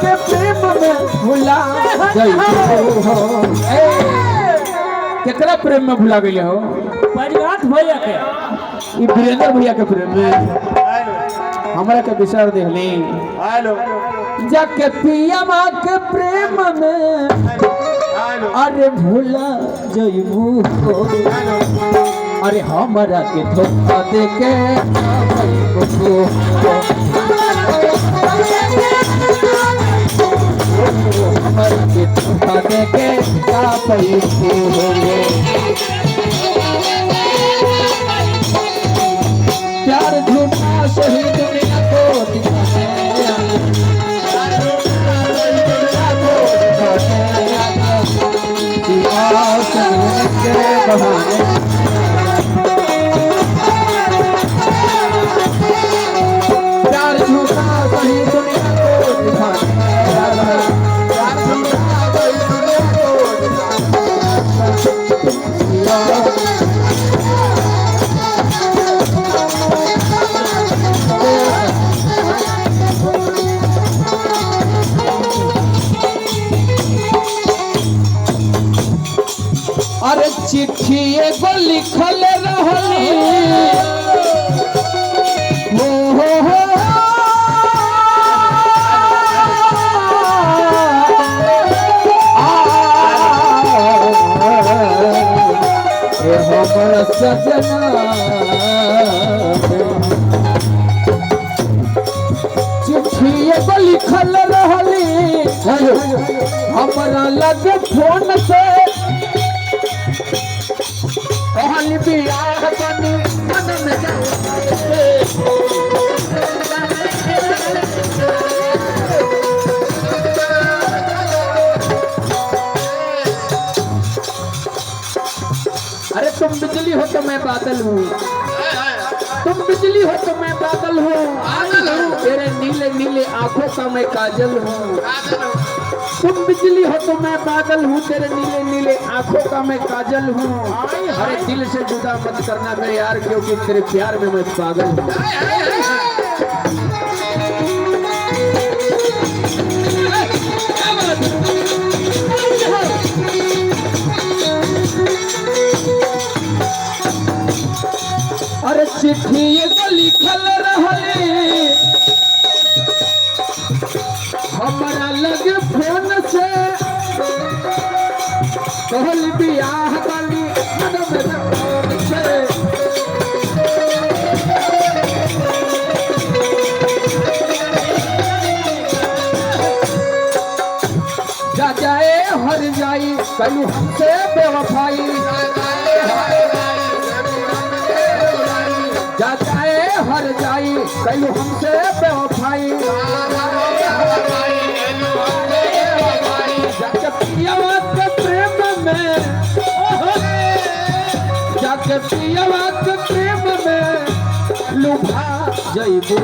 के प्रेम में भुला केकरा प्रेम में भुला गए हो? परिवार भैया के ई वीरेंद्र भैया के प्रेम में हमरा के विचार देहली। जाके पिया माँ के प्रेम में अरे भुला जइबू हो। अरे हमरा के धोखा दे के हमरा के धोखा दे के का पैसे हो। प्यार झूठा सही दुनिया को दिखाने के बहाने प्यार झूठा सही दुनिया को दिखाने प्यार झूठा सही दुनिया को अरे चिट्ठी एगो लिखल रहली हो हमर सजना चिट्ठी एगो लिखल रहली हमरा लगे फोन से कहल बियाह बनी मन में अरे तुम बिजली हो तो मैं बादल हूँ, तुम बिजली हो तो मैं बादल हूँ, तेरे नीले नीले आंखों का मैं काजल हूँ। तुम बिजली हो तो मैं बादल हूँ, तेरे नीले नीले आंखों का मैं काजल हूँ। अरे दिल से जुदा मत करना मेरे यार, क्योंकि तेरे प्यार में मैं पागल हूँ। अरे चिट्ठी एगो लिखल रहले हमरा लगे फोन से कहल बियाह वाली मन में से जा जाए हर जाई कलू हमसे बेवफाई जा जाए हर जाई कलू हमसे बेवफाई जाके पियावा के प्रेम में जाके पियावा के प्रेम में लुभा जइबू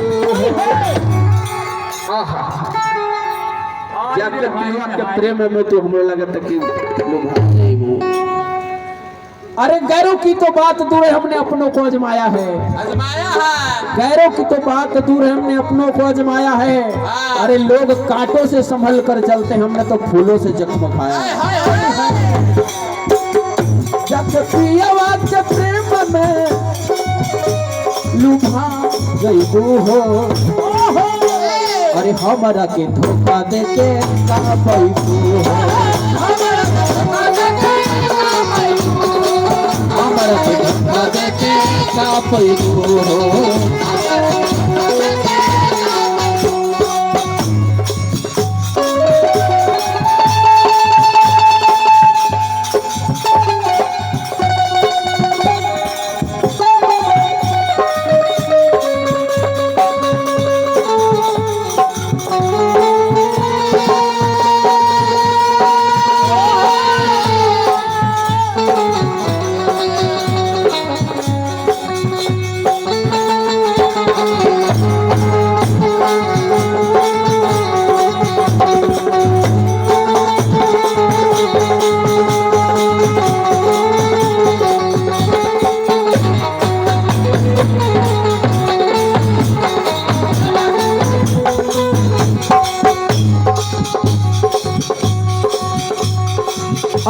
आहा जाके पियावा के प्रेम में तो हमरो लगत कि लुभा जइबू। अरे गैरों की तो बात दूर है, हमने अपनों को आजमाया है, गैरों की तो बात दूर है, हमने अपनों को आजमाया है। अरे लोग कांटों से संभल कर चलते हैं, हमने तो फूलों से जख्म खाया है। जब पियावा के प्रेम में लुभा जइबू हो, अरे हमरा के धोखा दे के का पैबू हो, हमरा के धोखा दे के का पैबू हो।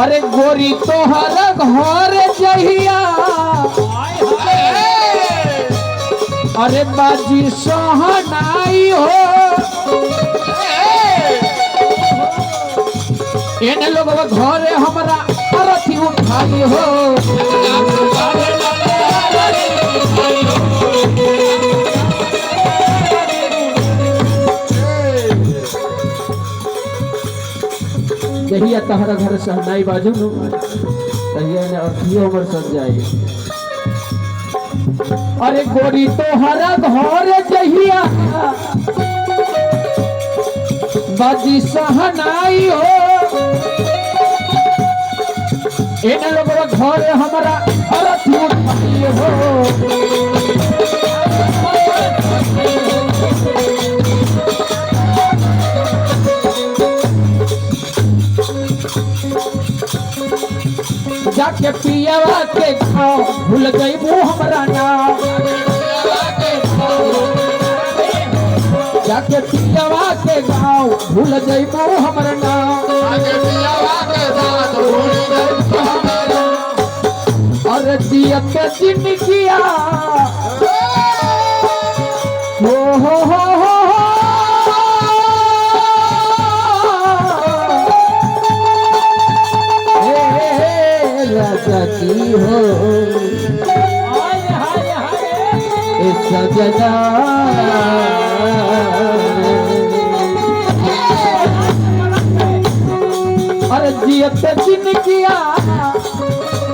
अरे गोरी तोहर घर जहिया अरे बाजी सोहनाई हो इन लोग घरे हमरा अरथी उठाई हो जहिया तहरा घर सहनाई बाजू तहिया ने अथियो हमर सज जाए अरे गोरी तोहरा घर जहिया बाजी सहनाई हो इन लोग घर हमारा अरथ उठाई हो जाके पियावा के गाँव भूल गई वो हमारा नाम जाके पियावा के गाँव भूल गई वो हमारा नाम और जियत जिंदगिया हो राजा की हो सजना और जियत जिंदगिया